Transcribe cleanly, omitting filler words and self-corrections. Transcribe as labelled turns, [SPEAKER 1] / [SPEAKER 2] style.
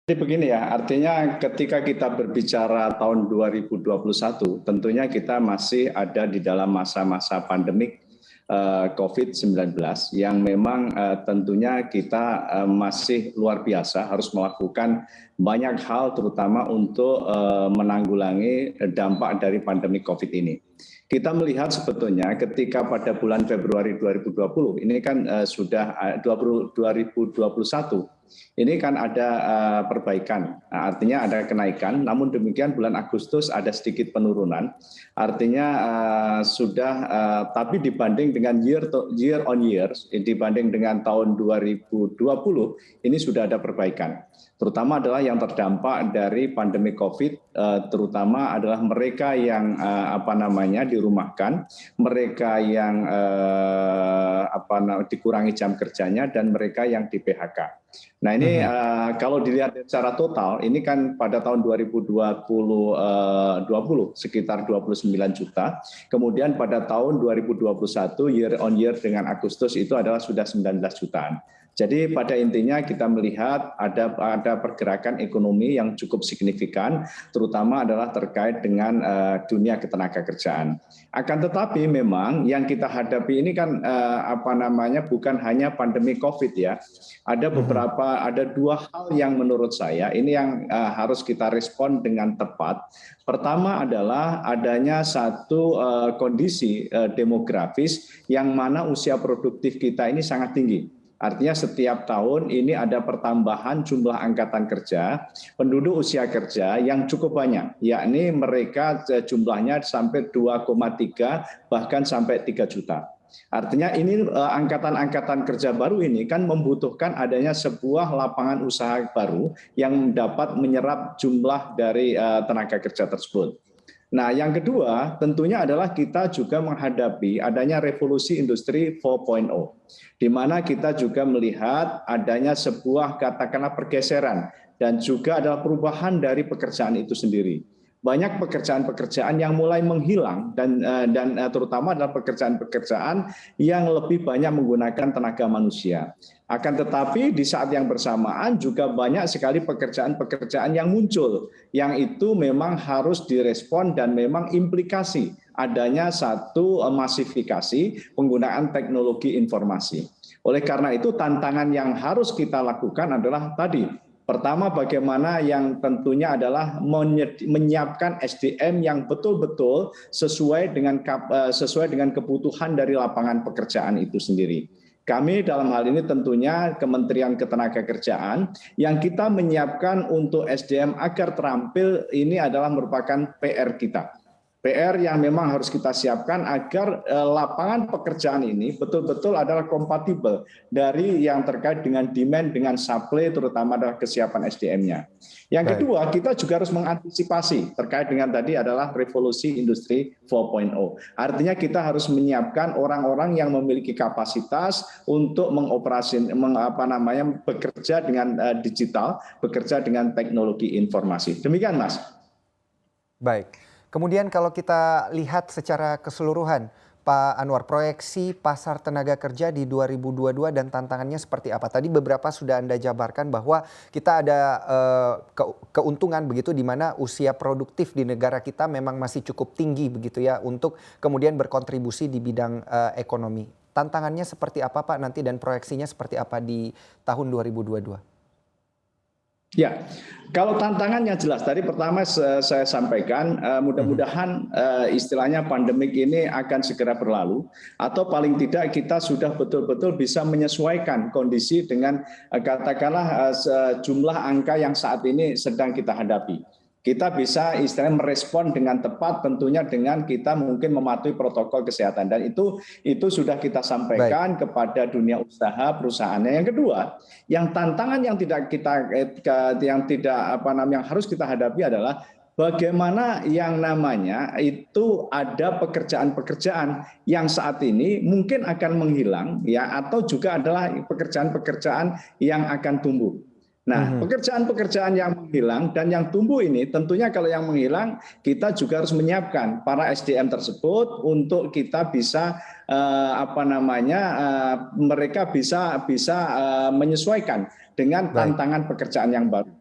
[SPEAKER 1] Jadi begini ya, artinya ketika kita berbicara tahun 2021, tentunya kita masih ada di dalam masa-masa pandemik COVID-19 yang memang tentunya kita masih luar biasa harus melakukan banyak hal terutama untuk menanggulangi dampak dari pandemi COVID ini. Kita melihat sebetulnya ketika pada bulan Februari 2020, ini kan sudah 2021, ini kan ada perbaikan, artinya ada kenaikan, namun demikian bulan Agustus ada sedikit penurunan, artinya tapi dibanding dengan year on year, dibanding dengan tahun 2020, ini sudah ada perbaikan. Terutama adalah yang terdampak dari pandemi COVID, terutama adalah mereka yang dirumahkan, mereka yang dikurangi jam kerjanya, dan mereka yang di PHK. Nah ini kalau dilihat secara total, ini kan pada tahun 2020 sekitar 29 juta, kemudian pada tahun 2021 year on year dengan Agustus itu adalah sudah 19 jutaan. Jadi pada intinya kita melihat ada pergerakan ekonomi yang cukup signifikan, terutama adalah terkait dengan dunia ketenagakerjaan. Akan tetapi memang yang kita hadapi ini kan bukan hanya pandemi COVID ya. Ada dua hal yang menurut saya ini yang harus kita respon dengan tepat. Pertama adalah adanya satu kondisi demografis yang mana usia produktif kita ini sangat tinggi. Artinya setiap tahun ini ada pertambahan jumlah angkatan kerja, penduduk usia kerja yang cukup banyak, yakni mereka jumlahnya sampai 2,3 bahkan sampai 3 juta. Artinya ini angkatan-angkatan kerja baru ini kan membutuhkan adanya sebuah lapangan usaha baru yang dapat menyerap jumlah dari tenaga kerja tersebut. Nah, yang kedua tentunya adalah kita juga menghadapi adanya revolusi industri 4.0, di mana kita juga melihat adanya sebuah katakanlah pergeseran dan juga adalah perubahan dari pekerjaan itu sendiri. Banyak pekerjaan-pekerjaan yang mulai menghilang dan terutama adalah pekerjaan-pekerjaan yang lebih banyak menggunakan tenaga manusia. Akan tetapi di saat yang bersamaan juga banyak sekali pekerjaan-pekerjaan yang muncul, yang itu memang harus direspon dan memang implikasi adanya satu masifikasi penggunaan teknologi informasi. Oleh karena itu tantangan yang harus kita lakukan adalah tadi, pertama bagaimana yang tentunya adalah menyiapkan SDM yang betul-betul sesuai dengan kebutuhan dari lapangan pekerjaan itu sendiri. Kami dalam hal ini tentunya Kementerian Ketenagakerjaan yang kita menyiapkan untuk SDM agar terampil ini adalah merupakan PR kita. PR yang memang harus kita siapkan agar lapangan pekerjaan ini betul-betul adalah kompatibel dari yang terkait dengan demand dengan supply, terutama adalah kesiapan SDM-nya. Yang kedua, kita juga harus mengantisipasi terkait dengan tadi adalah revolusi industri 4.0. Artinya kita harus menyiapkan orang-orang yang memiliki kapasitas untuk bekerja dengan digital, bekerja dengan teknologi informasi. Demikian, Mas.
[SPEAKER 2] Baik. Kemudian kalau kita lihat secara keseluruhan, Pak Anwar, proyeksi pasar tenaga kerja di 2022 dan tantangannya seperti apa? Tadi beberapa sudah Anda jabarkan bahwa kita ada keuntungan begitu di mana usia produktif di negara kita memang masih cukup tinggi begitu ya untuk kemudian berkontribusi di bidang ekonomi. Tantangannya seperti apa Pak nanti dan proyeksinya seperti apa di tahun 2022?
[SPEAKER 1] Ya, kalau tantangannya jelas tadi pertama saya sampaikan mudah-mudahan istilahnya pandemik ini akan segera berlalu atau paling tidak kita sudah betul-betul bisa menyesuaikan kondisi dengan katakanlah jumlah angka yang saat ini sedang kita hadapi. Kita bisa istilahnya merespon dengan tepat tentunya dengan kita mungkin mematuhi protokol kesehatan dan itu sudah kita sampaikan kepada dunia usaha perusahaannya. Yang kedua, yang tantangan yang harus kita hadapi adalah bagaimana yang namanya itu ada pekerjaan-pekerjaan yang saat ini mungkin akan menghilang ya atau juga adalah pekerjaan-pekerjaan yang akan tumbuh. Nah, pekerjaan-pekerjaan yang menghilang dan yang tumbuh ini tentunya kalau yang menghilang kita juga harus menyiapkan para SDM tersebut untuk kita bisa mereka bisa menyesuaikan dengan tantangan pekerjaan yang baru.